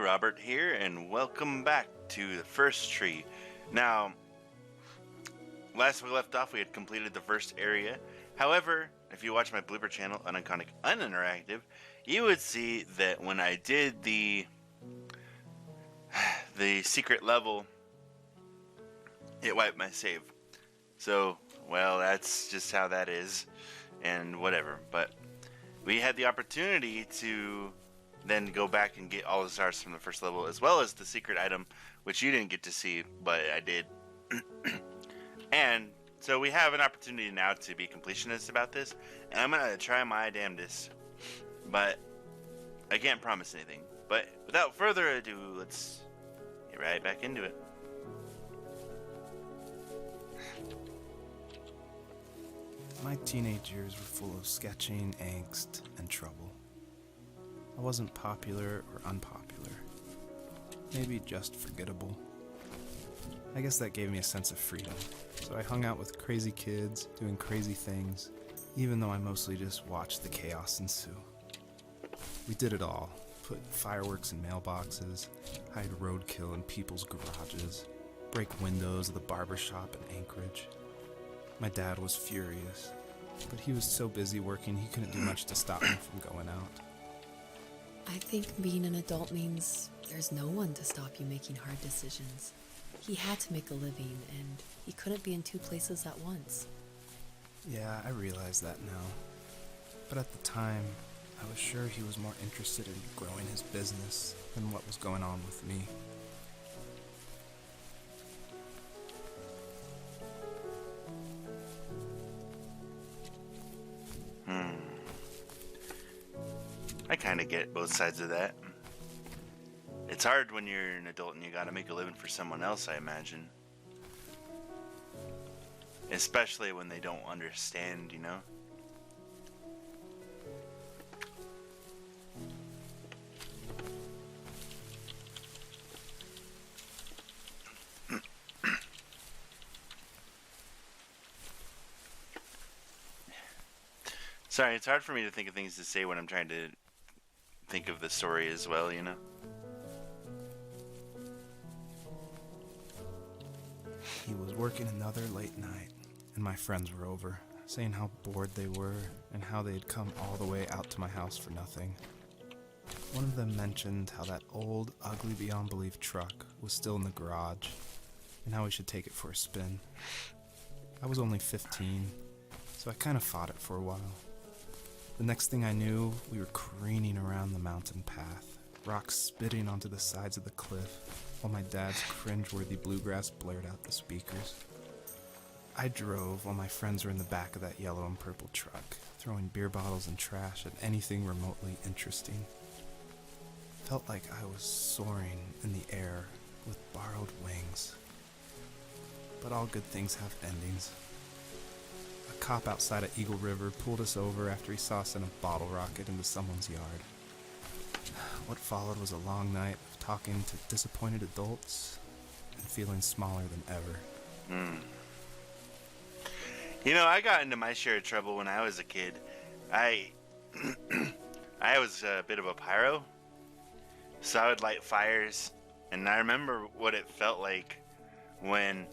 Robert here, and welcome back to the first tree. Now, last we left off, we had completed the first area. However, if you watch my blooper channel, Uniconic Uninteractive, you would see that when I did the secret level, it wiped my save. So, well, that's just how that is, and whatever. But we had the opportunity to then go back and get all the stars from the first level, as well as the secret item, which you didn't get to see, but I did. And so we have an opportunity now to be completionists about this, and I'm gonna try my damnedest, but I can't promise anything. But without further ado, let's get right back into it. My teenage years were full of sketching, angst, and trouble. I wasn't popular or unpopular. Maybe just forgettable. I guess that gave me a sense of freedom. So I hung out with crazy kids, doing crazy things, even though I mostly just watched the chaos ensue. We did it all. Put fireworks in mailboxes, hide roadkill in people's garages, break windows of the barber shop in Anchorage. My dad was furious, but he was so busy working he couldn't do much to stop me from going out. I think being an adult means there's no one to stop you making hard decisions. He had to make a living, and he couldn't be in two places at once. Yeah, I realize that now. But at the time, I was sure he was more interested in growing his business than what was going on with me. I kind of get both sides of that. It's hard when you're an adult and you gotta make a living for someone else, I imagine. Especially when they don't understand, you know? Sorry, it's hard for me to think of things to say when I'm trying to think of the story as well, you know? He was working another late night, and my friends were over, saying how bored they were and how they had come all the way out to my house for nothing. One of them mentioned how that old, ugly beyond belief truck was still in the garage, and how we should take it for a spin. I was only 15, so I kind of fought it for a while. The next thing I knew, we were careening around the mountain path, rocks spitting onto the sides of the cliff, while my dad's cringeworthy bluegrass blared out the speakers. I drove while my friends were in the back of that yellow and purple truck, throwing beer bottles and trash at anything remotely interesting. Felt like I was soaring in the air with borrowed wings. But all good things have endings. A cop outside of Eagle River pulled us over after he saw us send a bottle rocket into someone's yard. What followed was a long night of talking to disappointed adults and feeling smaller than ever. You know, I got into my share of trouble when I was a kid. I was a bit of a pyro, so I would light fires, and I remember what it felt like when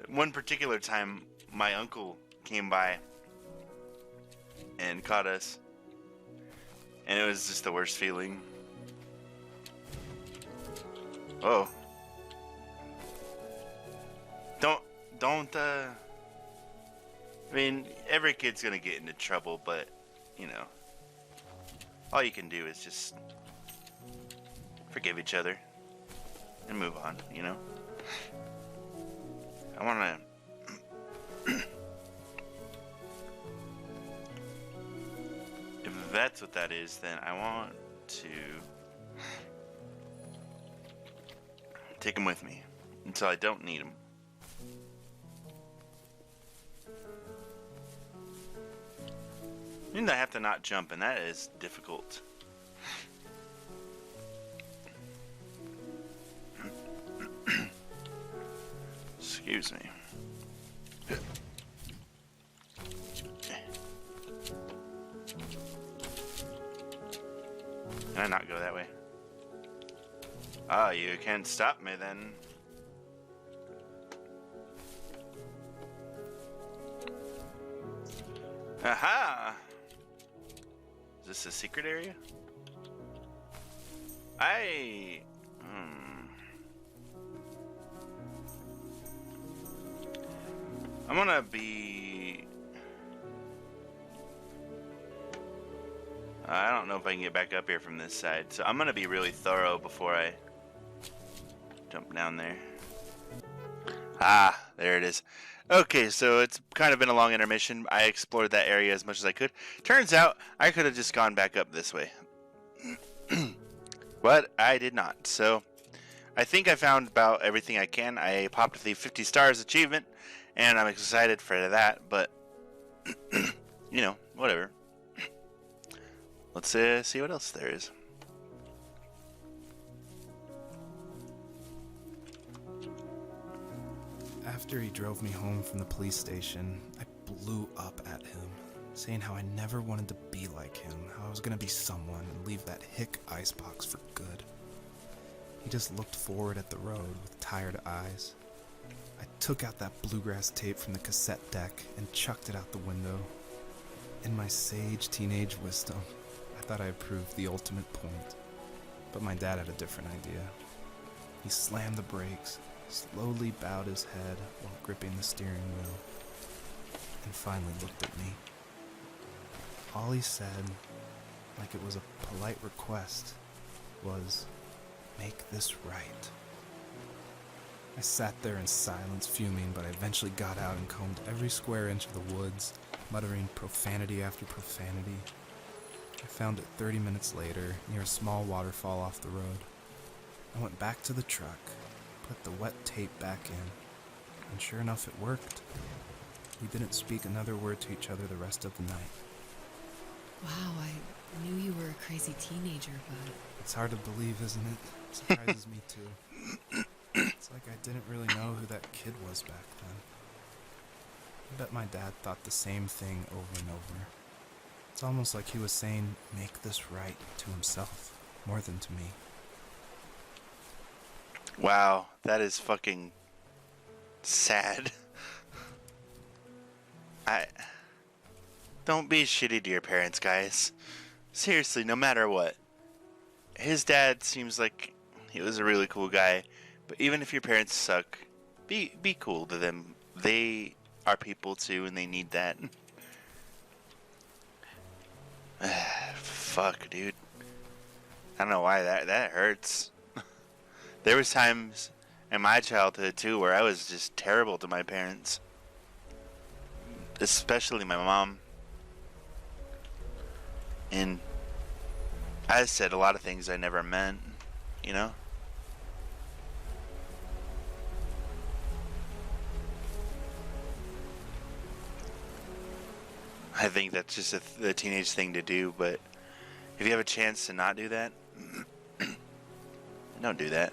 one particular time my uncle came by and caught us, and it was just the worst feeling. Oh. I mean, every kid's gonna get into trouble, but, you know, all you can do is just forgive each other and move on, you know? I wanna... If that's what that is, then I want to take him with me until I don't need him. And I have to not jump, and that is difficult. Excuse me. Can I not go that way? Ah, you can't stop me then. Aha! Is this a secret area? I'm gonna be... I don't know if I can get back up here from this side, so I'm gonna be really thorough before I jump down there. Ah, there it is. Okay, so it's kind of been a long intermission. I explored that area as much as I could. Turns out I could have just gone back up this way. But I did not. So I think I found about everything I can. I popped the 50 stars achievement, and I'm excited for that, but you know, whatever. Let's see what else there is. After he drove me home from the police station, I blew up at him, saying how I never wanted to be like him, how I was gonna be someone and leave that hick icebox for good. He just looked forward at the road with tired eyes. I took out that bluegrass tape from the cassette deck and chucked it out the window. In my sage teenage wisdom, I thought I had proved the ultimate point, but my dad had a different idea. He slammed the brakes, slowly bowed his head while gripping the steering wheel, and finally looked at me. All he said, like it was a polite request, was, "Make this right." I sat there in silence, fuming, but I eventually got out and combed every square inch of the woods, muttering profanity after profanity. I found it 30 minutes later, near a small waterfall off the road. I went back to the truck, put the wet tape back in, and sure enough it worked. We didn't speak another word to each other the rest of the night. Wow, I knew you were a crazy teenager, but... It's hard to believe, isn't it? It surprises me too. It's like I didn't really know who that kid was back then. I bet my dad thought the same thing over and over. It's almost like he was saying, "Make this right," to himself, more than to me. Wow, that is fucking sad. Don't be shitty to your parents, guys. Seriously, no matter what. His dad seems like he was a really cool guy, but even if your parents suck, be cool to them. They are people too, and they need that. Fuck, dude. I don't know why that hurts. There was times in my childhood too where I was just terrible to my parents, especially my mom. And I said a lot of things I never meant, you know? I think that's just the teenage thing to do, but if you have a chance to not do that, don't do that.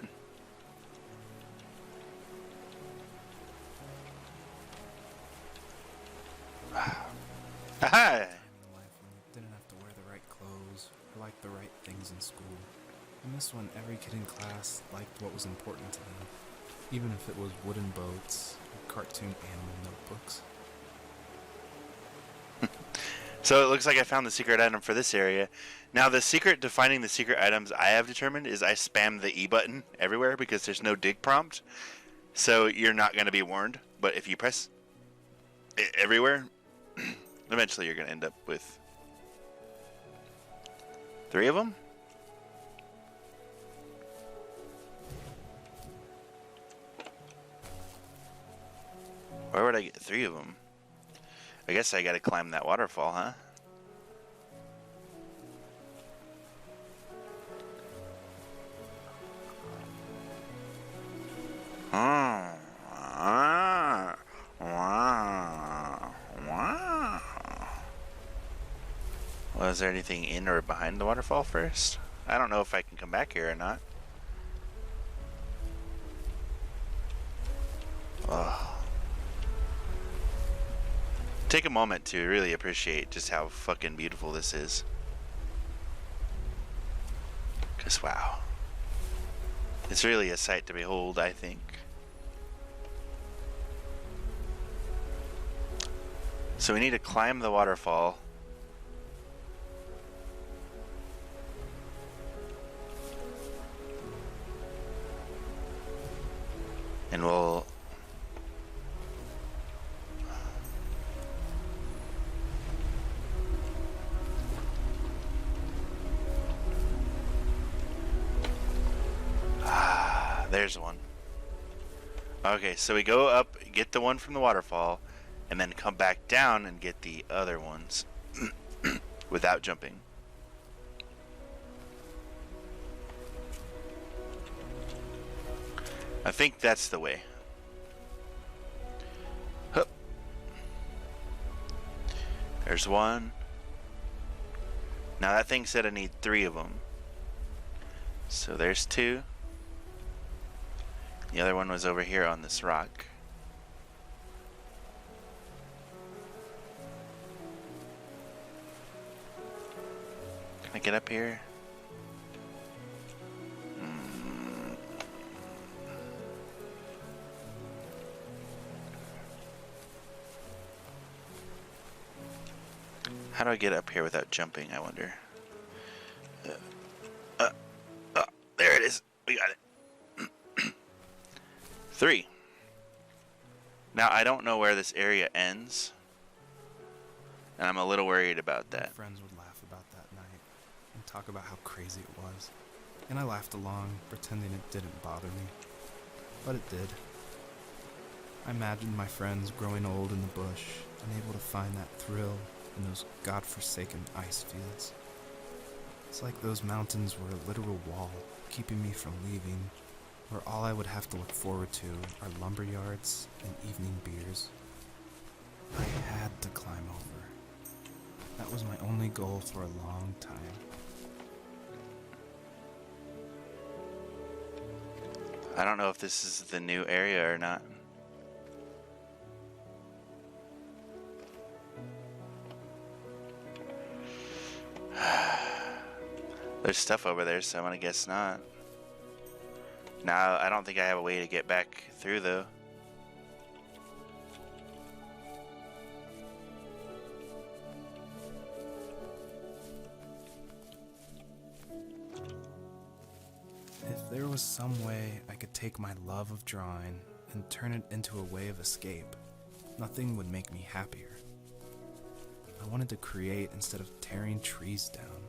Aha! Life when you didn't have to wear the right clothes or like the right things in school. I miss when every kid in class liked what was important to them, even if it was wooden boats or cartoon animal notebooks. So it looks like I found the secret item for this area. Now the secret to finding the secret items I have determined is I spam the E button everywhere because there's no dig prompt. So you're not going to be warned. But if you press it everywhere, eventually you're going to end up with 3 of them. Where would I get 3 of them? I guess I gotta climb that waterfall, huh? Well, is there anything in or behind the waterfall first? I don't know if I can come back here or not. Oh. Take a moment to really appreciate just how fucking beautiful this is. Just wow. It's really a sight to behold, I think. So we need to climb the waterfall. And we'll... there's one. Okay, so we go up, get the one from the waterfall, and then come back down and get the other ones without jumping. I think that's the way. Hup. There's one. Now that thing said I need 3 of them. So there's 2. The other one was over here on this rock. Can I get up here? How do I get up here without jumping, I wonder? There it is. We got it. 3. Now, I don't know where this area ends. And I'm a little worried about that. My friends would laugh about that night and talk about how crazy it was. And I laughed along, pretending it didn't bother me. But it did. I imagined my friends growing old in the bush, unable to find that thrill in those godforsaken ice fields. It's like those mountains were a literal wall, keeping me from leaving, where all I would have to look forward to are lumber yards and evening beers. I had to climb over. That was my only goal for a long time. I don't know if this is the new area or not. There's stuff over there, so I'm gonna guess not. Now, I don't think I have a way to get back through, though. If there was some way I could take my love of drawing and turn it into a way of escape, nothing would make me happier. I wanted to create instead of tearing trees down.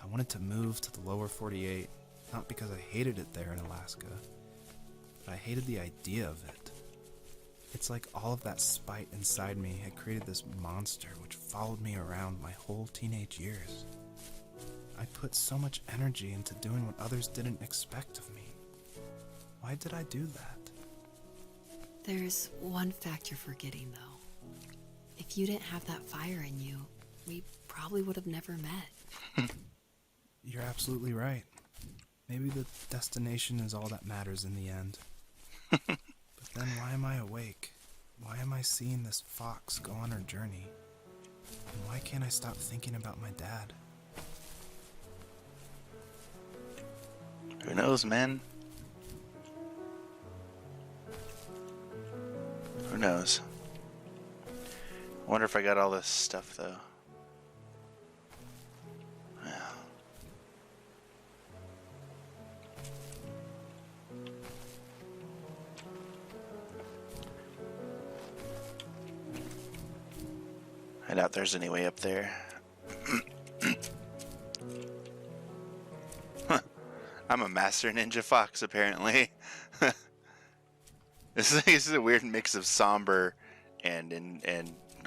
I wanted to move to the lower 48, not because I hated it there in Alaska, but I hated the idea of it. It's like all of that spite inside me had created this monster which followed me around my whole teenage years. I put so much energy into doing what others didn't expect of me. Why did I do that? There's one fact you're forgetting, though. If you didn't have that fire in you, we probably would have never met. You're absolutely right. Maybe the destination is all that matters in the end. But then why am I awake? Why am I seeing this fox go on her journey? And why can't I stop thinking about my dad? Who knows, man? Who knows? I wonder if I got all this stuff, though. Yeah. I doubt there's any way up there. I'm a master ninja fox, apparently. This is a weird mix of somber and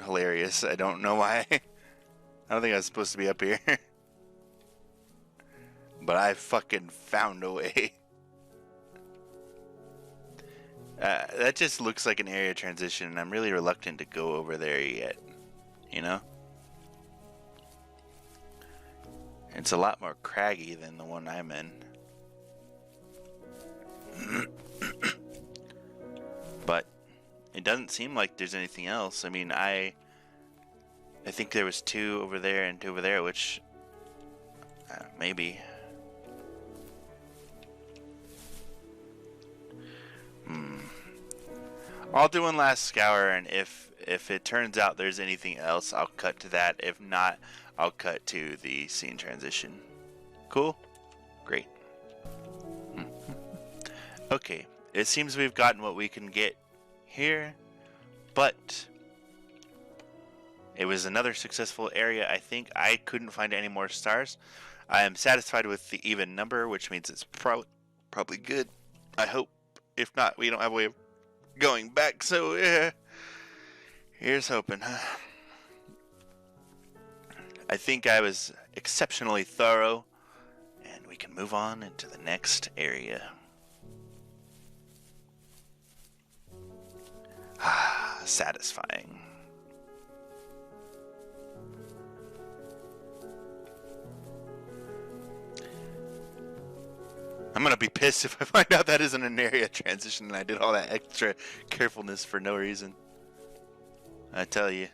hilarious. I don't know why. I don't think I was supposed to be up here. But I fucking found a way. That just looks like an area transition, and I'm really reluctant to go over there yet. You know? It's a lot more craggy than the one I'm in. But it doesn't seem like there's anything else. I mean, I think there was 2 over there and 2 over there, which maybe. I'll do one last scour, and if it turns out there's anything else, I'll cut to that. If not, I'll cut to the scene transition. Cool? Great. Okay, it seems we've gotten what we can get here, but it was another successful area. I think I couldn't find any more stars. I am satisfied with the even number, which means it's probably good. I hope. If not, we don't have a way of going back, so here's hoping. I think I was exceptionally thorough, and we can move on into the next area. Satisfying. I'm gonna be pissed if I find out that isn't an area transition and I did all that extra carefulness for no reason. I tell you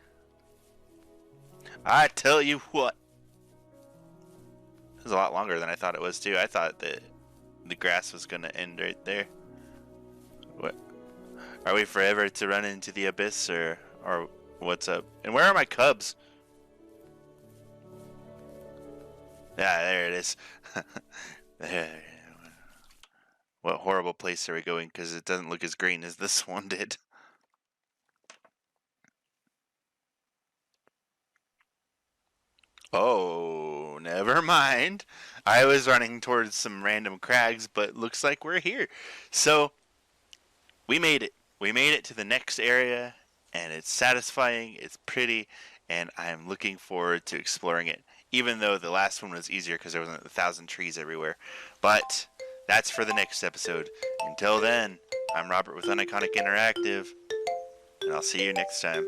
what. It was a lot longer than I thought it was too. I thought that the grass was gonna end right there. What? Are we forever to run into the abyss, or what's up? And where are my cubs? Yeah, there it is. There. What horrible place are we going? Because it doesn't look as green as this one did. Oh, never mind. I was running towards some random crags, but looks like we're here. So, we made it. We made it to the next area, and it's satisfying, it's pretty, and I'm looking forward to exploring it. Even though the last one was easier because there wasn't 1,000 trees everywhere. But that's for the next episode. Until then, I'm Robert with Uniconic Interactive, and I'll see you next time.